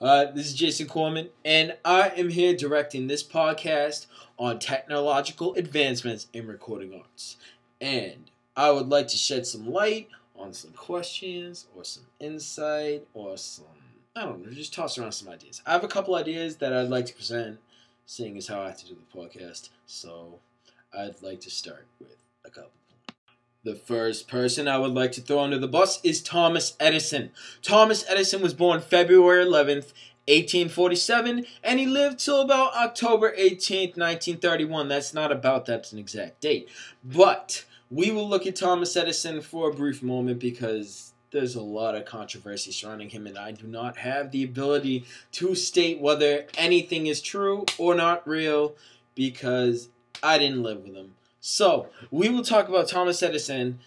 This is Jason Corman, and I am here directing this podcast on technological advancements in recording arts. And I would like to shed some light on some questions or some insight or some, I don't know, just toss around some ideas. I have a couple ideas that I'd like to present, seeing as how I have to do the podcast. So I'd like to start with a couple. The first person I would like to throw under the bus is Thomas Edison. Thomas Edison was born February 11th, 1847, and he lived till about October 18th, 1931. That's not about, that's an exact date. But we will look at Thomas Edison for a brief moment because there's a lot of controversy surrounding him, and I do not have the ability to state whether anything is true or not real because I didn't live with him. So, we will talk about Thomas Edison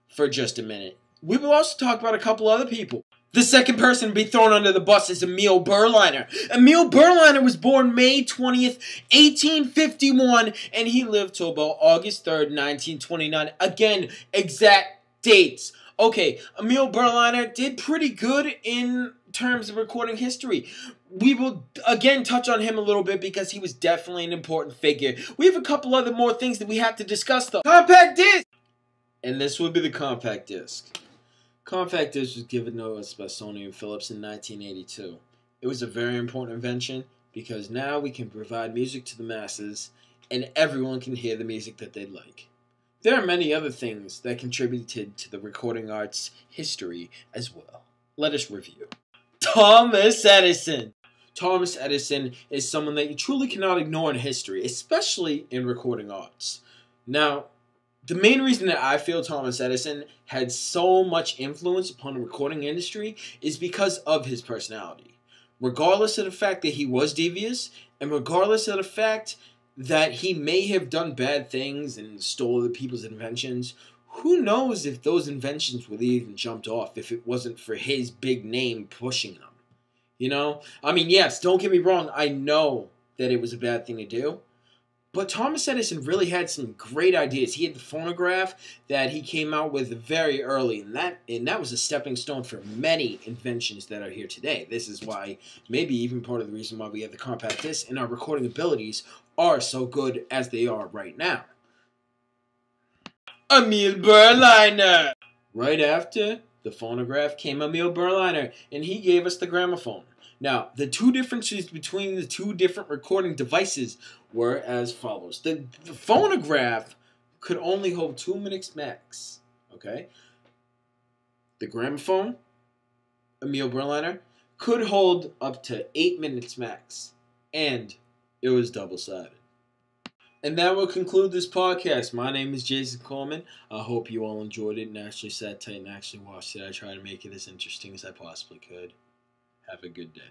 for just a minute. We will also talk about a couple other people. The second person to be thrown under the bus is Emil Berliner. Emil Berliner was born May 20th, 1851, and he lived till about August 3rd, 1929. Again, exact dates. Okay, Emil Berliner did pretty good in terms of recording history. We will, again, touch on him a little bit because he was definitely an important figure. We have a couple other more things that we have to discuss, though. Compact disc! And this would be the compact disc. Compact disc was given to us by Sony and Philips in 1982. It was a very important invention because now we can provide music to the masses and everyone can hear the music that they like. There are many other things that contributed to the recording arts history as well. Let us review. Thomas Edison. Thomas Edison is someone that you truly cannot ignore in history, especially in recording arts. Now, the main reason that I feel Thomas Edison had so much influence upon the recording industry is because of his personality. Regardless of the fact that he was devious, and regardless of the fact that he may have done bad things and stole other people's inventions, who knows if those inventions would even jumped off if it wasn't for his big name pushing them. You know? I mean, yes, don't get me wrong, I know that it was a bad thing to do, but Thomas Edison really had some great ideas. He had the phonograph that he came out with very early, and that was a stepping stone for many inventions that are here today. This is why, maybe even part of the reason why we have the compact disc and our recording abilities are so good as they are right now. Emil Berliner! Right after the phonograph came Emil Berliner, and he gave us the gramophone. Now, the two differences between the two different recording devices were as follows. The phonograph could only hold 2 minutes max, okay? The gramophone, Emil Berliner, could hold up to 8 minutes max, and it was double-sided. And that will conclude this podcast. My name is Jason Coleman. I hope you all enjoyed it and actually sat tight and actually watched it. I tried to make it as interesting as I possibly could. Have a good day.